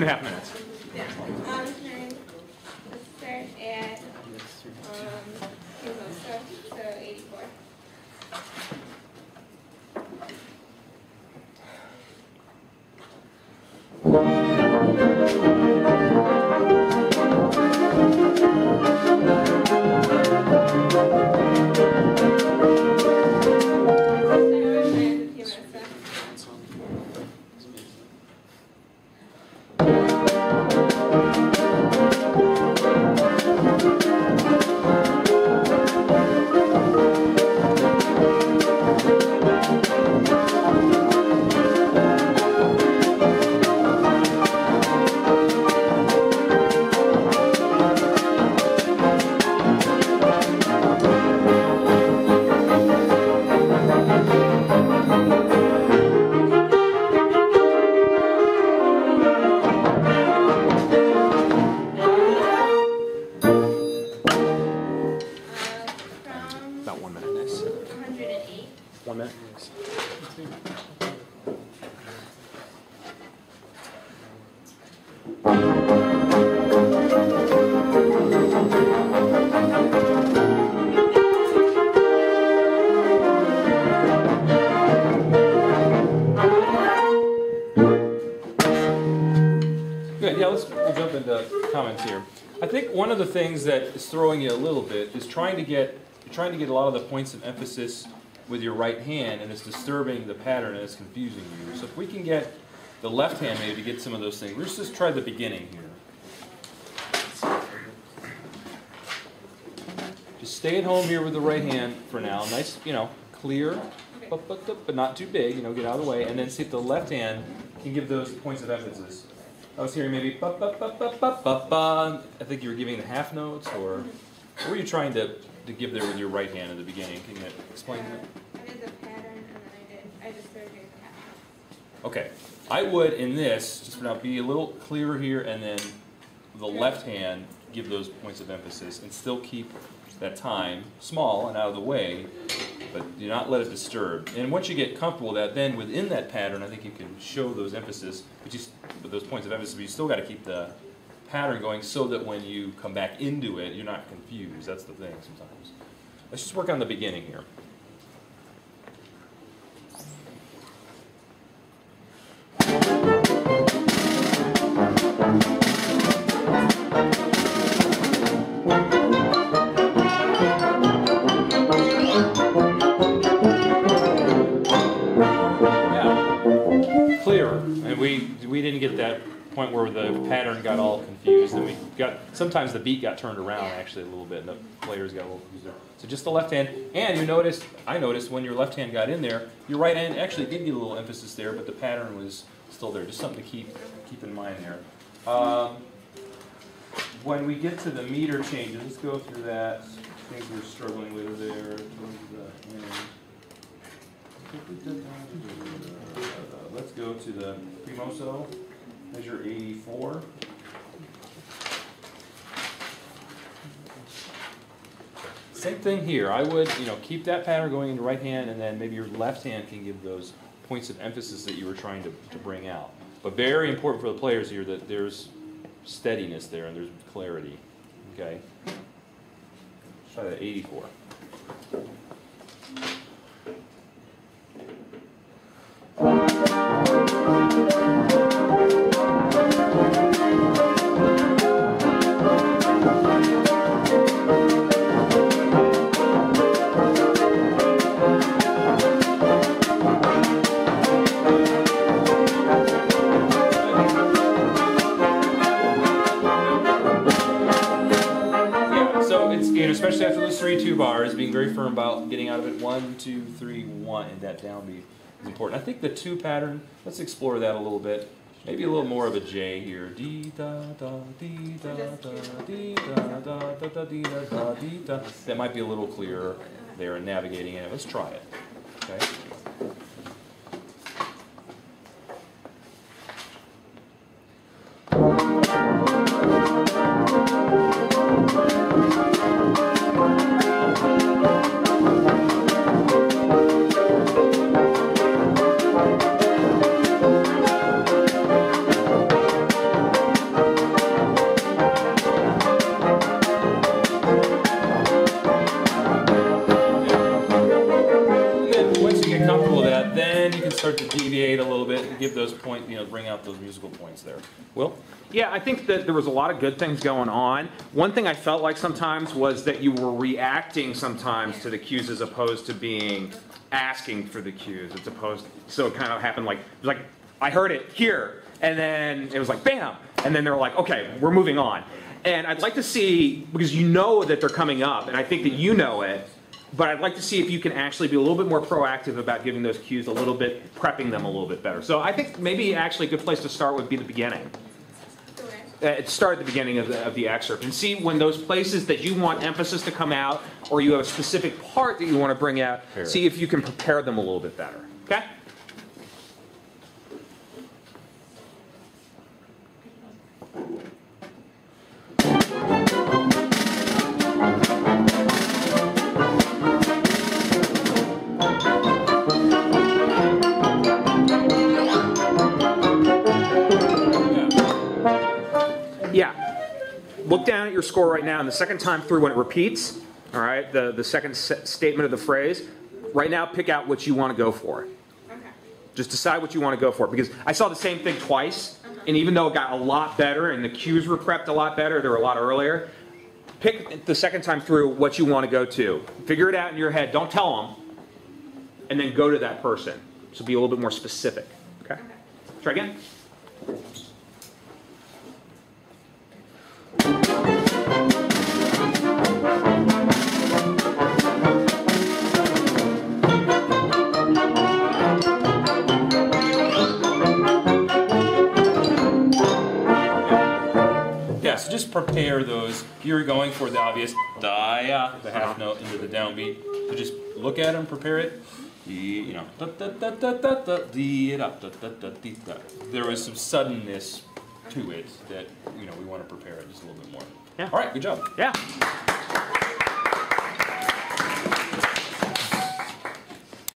2.5 minutes. Yeah. Let's start at so 84. About 1 minute. 108. 1 minute. Good. Yeah, we'll jump into comments here. I think one of the things that is throwing you a little bit is trying to get a lot of the points of emphasis with your right hand, and it's disturbing the pattern and it's confusing you. So if we can get the left hand maybe to get some of those things. Let's just try the beginning here. Just stay at home here with the right hand for now. Nice, clear, but not too big, get out of the way. And then see if the left hand can give those points of emphasis. I was hearing maybe ba ba ba ba ba ba ba. I think you were giving the half notes, or what were you trying to give there with your right hand in the beginning? Can you explain that? I did the pattern, and then I just started doing the pattern. Okay. I would, in this, just for now, be a little clearer here, and then the left hand give those points of emphasis, and still keep that time small and out of the way, but do not let it disturb. And once you get comfortable with that, then within that pattern, I think you can show those emphasis, with those points of emphasis, but you still got to keep the pattern going so that when you come back into it, you're not confused. That's the thing sometimes. Let's just work on the beginning here. Yeah, clearer. And we didn't get that point where the pattern got all confused, and sometimes the beat got turned around actually a little bit, and the players got a little confused there. So just the left hand, and I noticed when your left hand got in there, your right hand actually did get a little emphasis there, but the pattern was still there. Just something to keep in mind there. When we get to the meter changes, let's go through that. Things we're struggling with there. Let's go to the Primoso. Measure 84. Same thing here. I would, keep that pattern going in your right hand, and then maybe your left hand can give those points of emphasis that you were trying to bring out. But very important for the players here that there's steadiness there and there's clarity. Okay? Let's try that 84. Especially after those 3-2 bars, being very firm about getting out of it 1, 2, 3, 1, and that downbeat is important. I think the 2 pattern, let's explore that a little bit. Maybe a little more of a J here. Dee da da dee da da dee da da da da dee da da dee da. That might be a little clearer there in navigating it. Let's try it. Okay. start to deviate a little bit, give those points, bring out those musical points there. Will? Yeah, I think that there was a lot of good things going on. One thing I felt like sometimes was that you were reacting sometimes to the cues as opposed to being asking for the cues. So it kind of happened like, it was like, I heard it here, and then it was like, bam! And then they're like, okay, we're moving on. And I'd like to see, because you know that they're coming up, and I think that you know it, but I'd like to see if you can actually be a little bit more proactive about giving those cues a little bit, prepping them a little bit better. So I think maybe actually a good place to start would be the beginning. Start at the beginning of the excerpt and see when those places that you want emphasis to come out, or you have a specific part that you want to bring out, see if you can prepare them a little bit better. Okay? Yeah. Look down at your score right now, and the second time through when it repeats, all right, the second statement of the phrase, right now pick out what you want to go for. Okay. Just decide what you want to go for, because I saw the same thing twice, and even though it got a lot better and the cues were prepped a lot better, they were a lot earlier, pick the second time through what you want to go to. Figure it out in your head. Don't tell them, and then go to that person. So be a little bit more specific. Okay? Try again. Yeah, so just prepare those. You're going for the obvious da-ya, the half note into the downbeat. So just look at them, prepare it. There was some suddenness to it that we want to prepare it just a little bit more. Yeah. All right, good job. Yeah.